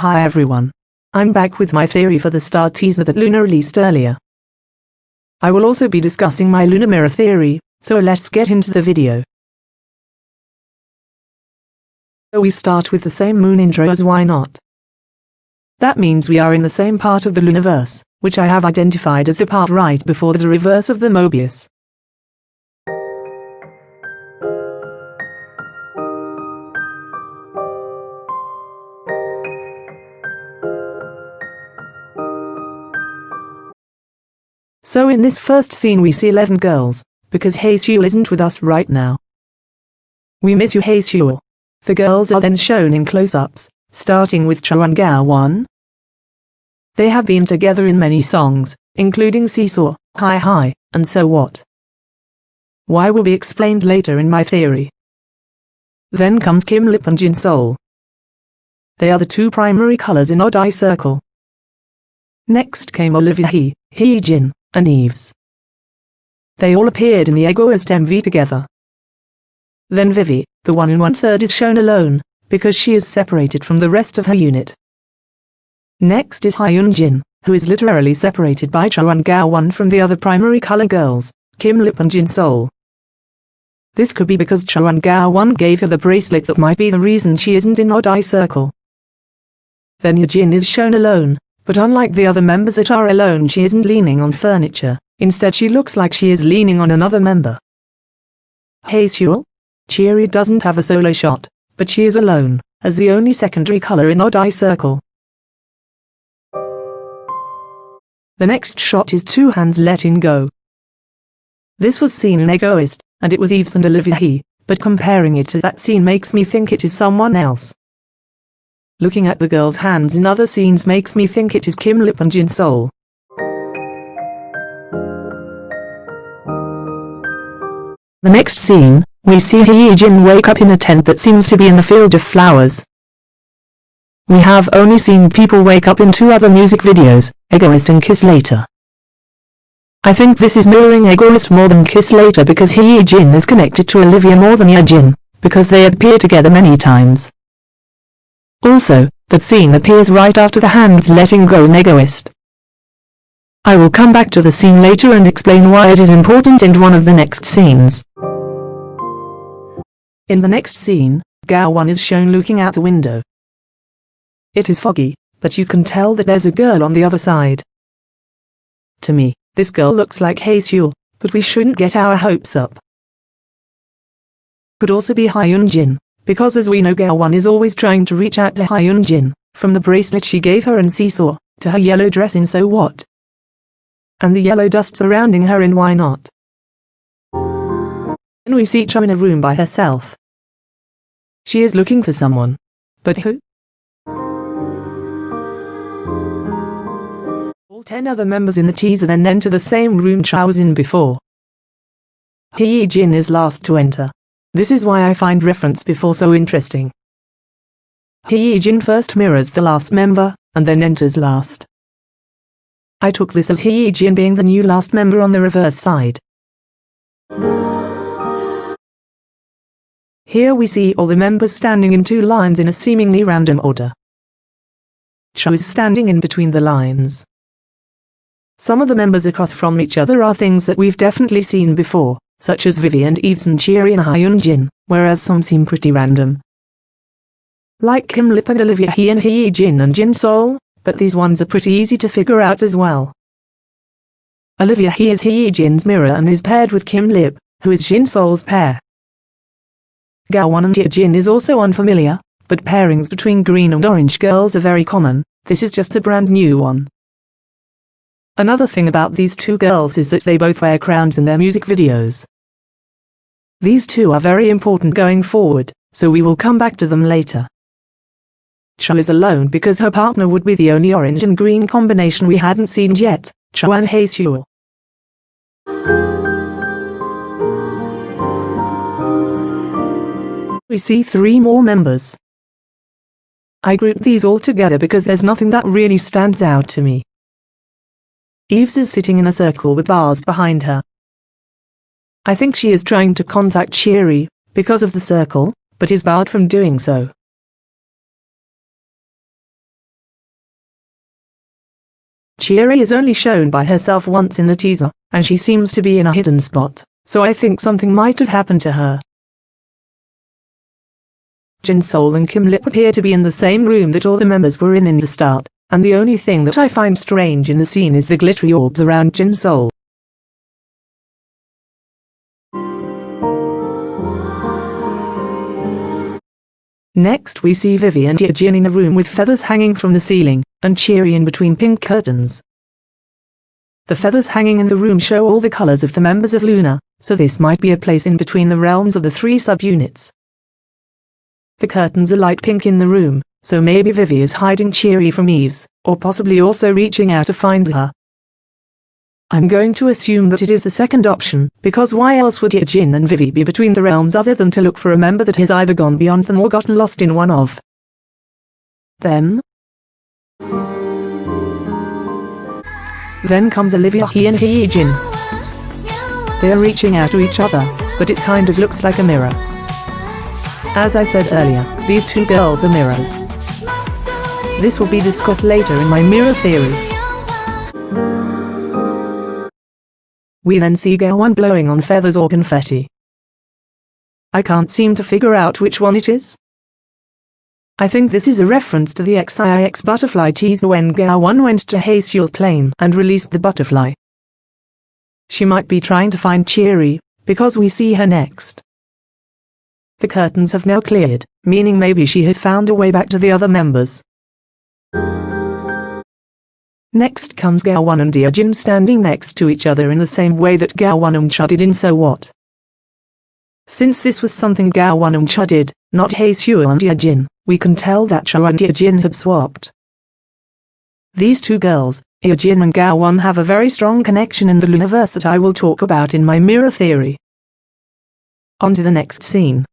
Hi everyone. I'm back with my theory for the star teaser that Loona released earlier. I will also be discussing my Loona mirror theory, so let's get into the video. So we start with the same moon intro as why not? That means we are in the same part of the Loonaverse, which I have identified as the part right before the reverse of the Mobius. So in this first scene we see 11 girls, because Haseul isn't with us right now. We miss you Haseul. The girls are then shown in close-ups, starting with Chowon-Gao-won. They have been together in many songs, including Seesaw, Hi Hi, and So What. Why will be explained later in my theory. Then comes Kim Lip and Jin Sol. They are the two primary colors in Odd Eye Circle. Next came Olivia Hee Jin, and Eves. They all appeared in the Egoist MV together. Then Vivi, the 1 1/3 is shown alone, because she is separated from the rest of her unit. Next is Hyun Jin, who is literally separated by Chowon-Gao-won from the other primary color girls, Kim Lip and Jin Sol. This could be because Chowon-Gao-won gave her the bracelet that might be the reason she isn't in Odd Eye Circle. Then Yejin is shown alone, but unlike the other members that are alone, she isn't leaning on furniture, instead she looks like she is leaning on another member. Haseul? Cheery doesn't have a solo shot, but she is alone, as the only secondary color in Odd Eye Circle. The next shot is two hands letting go. This was seen in Egoist, and it was Eves and Olivia Hee, but comparing it to that scene makes me think it is someone else. Looking at the girls' hands in other scenes makes me think it is Kim Lip and Jin Sol. The next scene, we see Hee Jin wake up in a tent that seems to be in the field of flowers. We have only seen people wake up in two other music videos, Egoist and Kiss Later. I think this is mirroring Egoist more than Kiss Later because Hee Jin is connected to Olivia more than Yejin, because they appear together many times. Also, that scene appears right after the hands letting go in Egoist. I will come back to the scene later and explain why it is important in one of the next scenes. In the next scene, Gao-won is shown looking out the window. It is foggy, but you can tell that there's a girl on the other side. To me, this girl looks like Haseul, but we shouldn't get our hopes up. Could also be Hyun Jin, because as we know Gao-won is always trying to reach out to Hyun Jin, from the bracelet she gave her in Seesaw, to her yellow dress in So What. And the yellow dust surrounding her in Why Not. Then we see Cho in a room by herself. She is looking for someone. But who? All 10 other members in the teaser then enter the same room Cho was in before. Hee Jin is last to enter. This is why I find reference before so interesting. Hee Jin first mirrors the last member, and then enters last. I took this as Hee Jin being the new last member on the reverse side. Here we see all the members standing in two lines in a seemingly random order. Cho is standing in between the lines. Some of the members across from each other are things that we've definitely seen before, such as Vivi and Eves and Cheery and Hyun Jin, whereas some seem pretty random. Like Kim Lip and Olivia Hee and Hee Jin and Jin Sol, but these ones are pretty easy to figure out as well. Olivia Hee is Hee Jin's mirror and is paired with Kim Lip, who is Jin Sol's pair. Gao-won and Yejin is also unfamiliar, but pairings between green and orange girls are very common. This is just a brand new one. Another thing about these two girls is that they both wear crowns in their music videos. These two are very important going forward, so we will come back to them later. Cho is alone because her partner would be the only orange and green combination we hadn't seen yet, Cho and Haseul. We see 3 more members. I grouped these all together because there's nothing that really stands out to me. Eves is sitting in a circle with bars behind her. I think she is trying to contact Cheery, because of the circle, but is barred from doing so. Cheery is only shown by herself once in the teaser, and she seems to be in a hidden spot, so I think something might have happened to her. Jinsol and Kim Lip appear to be in the same room that all the members were in the start, and the only thing that I find strange in the scene is the glittery orbs around Jinsol. Next we see Vivi and Yeojin in a room with feathers hanging from the ceiling, and Cheery in between pink curtains. The feathers hanging in the room show all the colors of the members of Loona, so this might be a place in between the realms of the three subunits. The curtains are light pink in the room, so maybe Vivi is hiding Cheery from Eves, or possibly also reaching out to find her. I'm going to assume that it is the second option, because why else would Yeojin and Vivi be between the realms other than to look for a member that has either gone beyond them or gotten lost in one of them? Then comes Olivia He and Yeojin. They are reaching out to each other, but it kind of looks like a mirror. As I said earlier, these two girls are mirrors. This will be discussed later in my mirror theory. We then see Gaowon blowing on feathers or confetti. I can't seem to figure out which one it is. I think this is a reference to the XIX butterfly teaser when Gaowon went to Haeseul's plane and released the butterfly. She might be trying to find Cheery, because we see her next. The curtains have now cleared, meaning maybe she has found a way back to the other members. Next comes Gaowon and Yeojin standing next to each other in the same way that Gaowon and Cha did in So What. Since this was something Gaowon and Cha did, not Haeseul and Yeojin, we can tell that Cha and Yeojin have swapped. These two girls, Yeojin and Gaowon, have a very strong connection in the Loonaverse that I will talk about in my mirror theory. On to the next scene.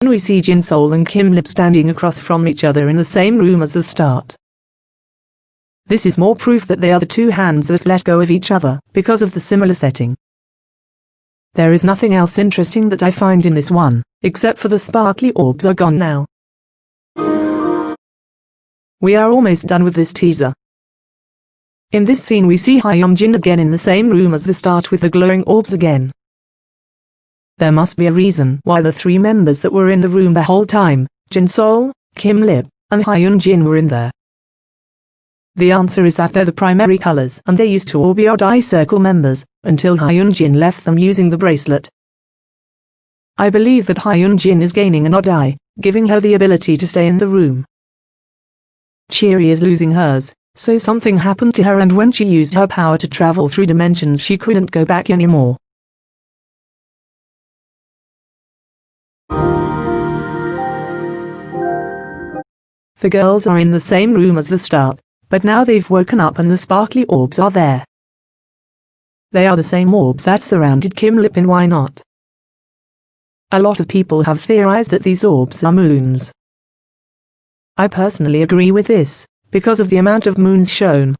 We see Jinsol and Kim Lip standing across from each other in the same room as the start. This is more proof that they are the two hands that let go of each other, because of the similar setting. There is nothing else interesting that I find in this one, except for the sparkly orbs are gone now. We are almost done with this teaser. In this scene we see Hyunjin again in the same room as the start with the glowing orbs again. There must be a reason why the three members that were in the room the whole time, Jinsol, Kim Lip, and Hyunjin were in there. The answer is that they're the primary colors and they used to all be odd eye circle members, until Hyunjin left them using the bracelet. I believe that Hyunjin is gaining an odd eye, giving her the ability to stay in the room. Cheery is losing hers, so something happened to her, and when she used her power to travel through dimensions she couldn't go back anymore. The girls are in the same room as the start, but now they've woken up and the sparkly orbs are there. They are the same orbs that surrounded Kim Lip in Why Not. A lot of people have theorized that these orbs are moons. I personally agree with this, because of the amount of moons shown.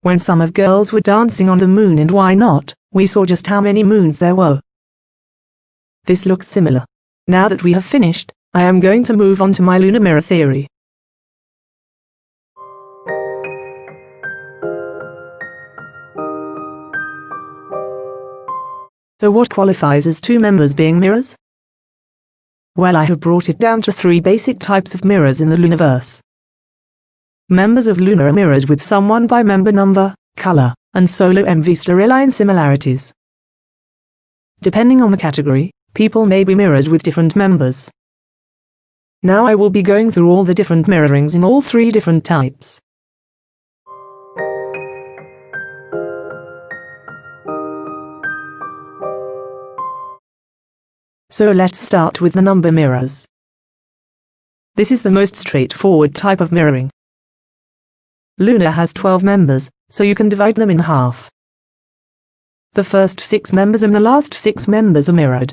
When some of girls were dancing on the moon in Why Not, we saw just how many moons there were. This looks similar. Now that we have finished, I am going to move on to my Loona mirror theory. So what qualifies as two members being mirrors? Well, I have brought it down to three basic types of mirrors in the Loonaverse. Members of Loona are mirrored with someone by member number, color, and solo MV storyline similarities. Depending on the category, people may be mirrored with different members. Now I will be going through all the different mirrorings in all three different types. So let's start with the number mirrors. This is the most straightforward type of mirroring. Loona has 12 members, so you can divide them in half. The first 6 members and the last 6 members are mirrored.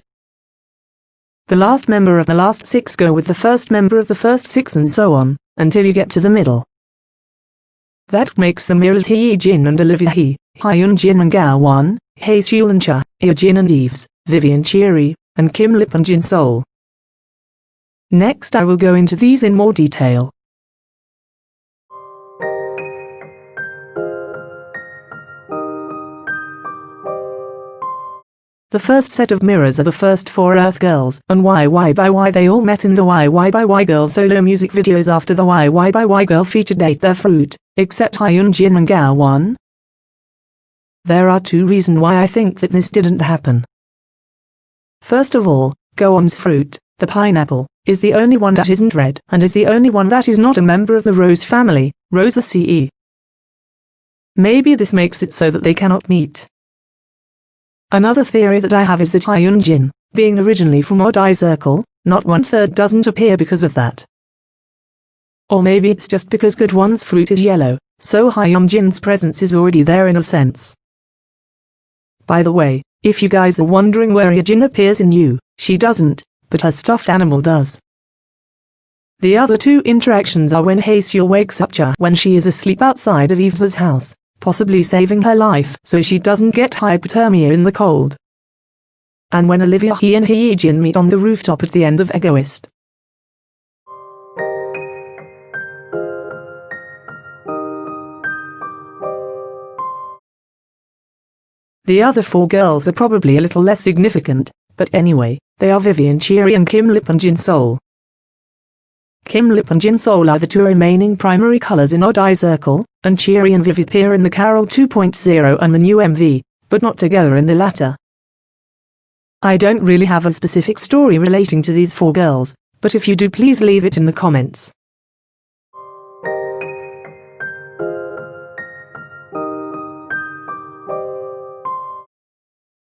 The last member of the last 6 go with the first member of the first 6 and so on, until you get to the middle. That makes the mirrors Yeojin and Olivia He, Hyunjin and Gaowon, Haeseul and Cha, Yeojin and Eves, Vivi and Cheery, and Kim Lip and Jinsol. Next I will go into these in more detail. The first set of mirrors are the first four Earth girls, and why by why they all met in the why by why girls solo music videos after the why by why girl featured ate their fruit, except Hyunjin and Gao-won. There are two reasons why I think that this didn't happen. First of all, Go-won's fruit, the pineapple, is the only one that isn't red and is the only one that is not a member of the Rose family, Rosaceae. Maybe this makes it so that they cannot meet. Another theory that I have is that Hyunjin, being originally from Odd Eye Circle, not 1/3 doesn't appear because of that. Or maybe it's just because Good-won's fruit is yellow, so Hyunjin's presence is already there in a sense. By the way, if you guys are wondering where Hyunjin appears in You, she doesn't, but her stuffed animal does. The other two interactions are when Haseul wakes up Cha when she is asleep outside of Eve's house, possibly saving her life so she doesn't get hypothermia in the cold. And when Olivia He and Hyejin meet on the rooftop at the end of Egoist. The other four girls are probably a little less significant, but anyway, they are Vivian Cheery and Kim Lip and Jin Sol. Kim Lip and Jin Sol are the two remaining primary colors in Odd Eye Circle, and Cheery and Vivi appear in the Carol 2.0 and the new MV, but not together in the latter. I don't really have a specific story relating to these four girls, but if you do, please leave it in the comments.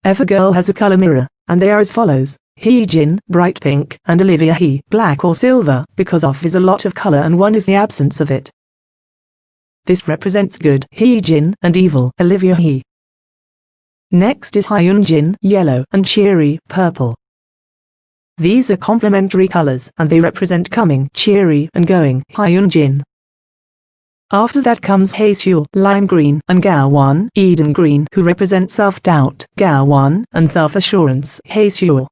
Every girl has a color mirror, and they are as follows: Hyejin, bright pink, and Olivia He, black or silver, because off is a lot of color and one is the absence of it. This represents good Hyejin and evil Olivia He. Next is Hyunjin, yellow, and Cheery, purple. These are complementary colors and they represent coming Cheery and going Hyunjin. After that comes Haseul, lime green, and Gao-won, Eden green, who represent self-doubt, Gao-won, and self-assurance, Haseul.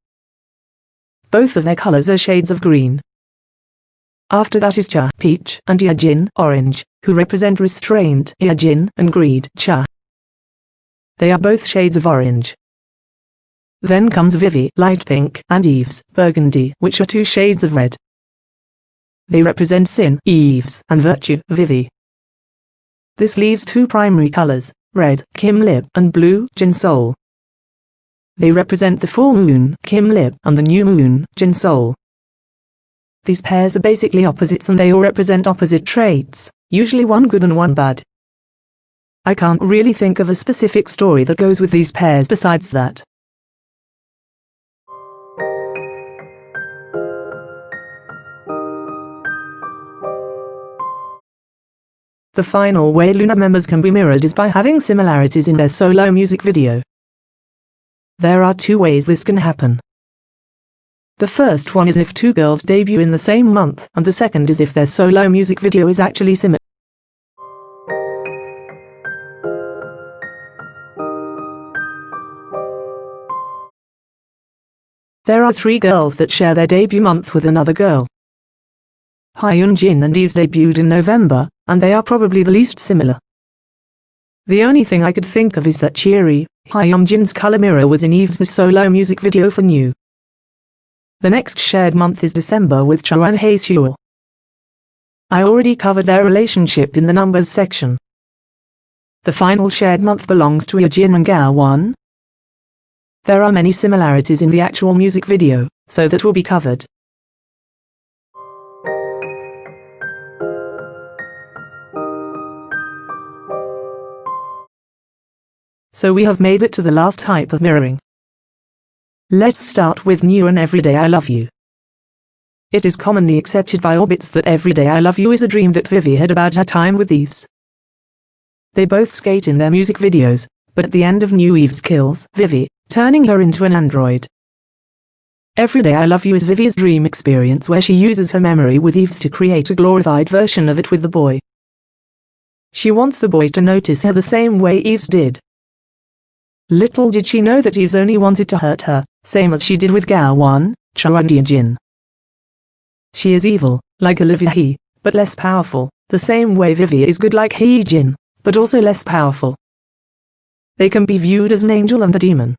Both of their colors are shades of green. After that is Cha, peach, and Hyejin, orange, who represent restraint, Hyejin, and greed, Cha. They are both shades of orange. Then comes Vivi, light pink, and Eve's, burgundy, which are two shades of red. They represent sin, Eve's, and virtue, Vivi. This leaves two primary colors, red, Kim Lip, and blue, Jin Sol. They represent the full moon, Kim Lip, and the new moon, Jin Sol. These pairs are basically opposites and they all represent opposite traits, usually one good and one bad. I can't really think of a specific story that goes with these pairs besides that. The final way Loona members can be mirrored is by having similarities in their solo music video. There are two ways this can happen. The first one is if two girls debut in the same month, and the second is if their solo music video is actually similar. There are three girls that share their debut month with another girl. Hyunjin and Eve's debuted in November, and they are probably the least similar. The only thing I could think of is that Cheery, Hyunjin's color mirror was in Eve's solo music video for New. The next shared month is December with Cha and Haseul. I already covered their relationship in the numbers section. The final shared month belongs to Hyejin and Gao-won. There are many similarities in the actual music video, so that will be covered. So we have made it to the last type of mirroring. Let's start with New and Everyday I Love You. It is commonly accepted by Orbits that Everyday I Love You is a dream that Vivi had about her time with Eves. They both skate in their music videos, but at the end of New, Eves kills Vivi, turning her into an android. Everyday I Love You is Vivi's dream experience where she uses her memory with Eves to create a glorified version of it with the boy. She wants the boy to notice her the same way Eves did. Little did she know that Eves only wanted to hurt her, same as she did with Gao-won, Cha and Hyejin. She is evil, like Olivia He, but less powerful, the same way Vivi is good like Hyejin, but also less powerful. They can be viewed as an angel and a demon.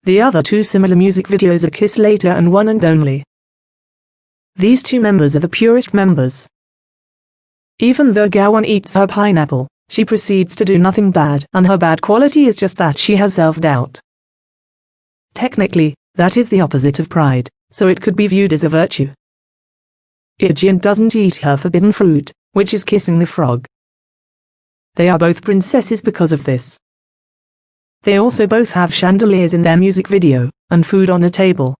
The other two similar music videos are Kiss Later and One and Only. These two members are the purest members. Even though Gawan eats her pineapple, she proceeds to do nothing bad, and her bad quality is just that she has self-doubt. Technically, that is the opposite of pride, so it could be viewed as a virtue. Ijin doesn't eat her forbidden fruit, which is kissing the frog. They are both princesses because of this. They also both have chandeliers in their music video, and food on a table.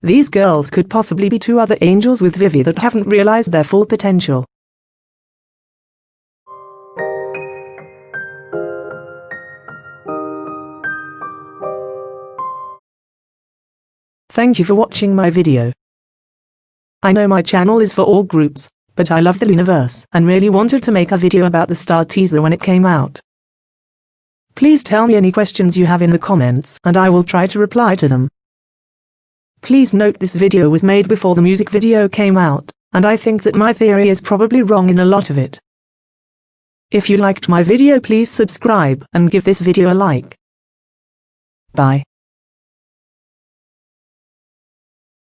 These girls could possibly be two other angels with Vivi that haven't realized their full potential. Thank you for watching my video. I know my channel is for all groups, but I love the Loonaverse and really wanted to make a video about the Star teaser when it came out. Please tell me any questions you have in the comments and I will try to reply to them. Please note this video was made before the music video came out, and I think that my theory is probably wrong in a lot of it. If you liked my video, please subscribe and give this video a like. Bye.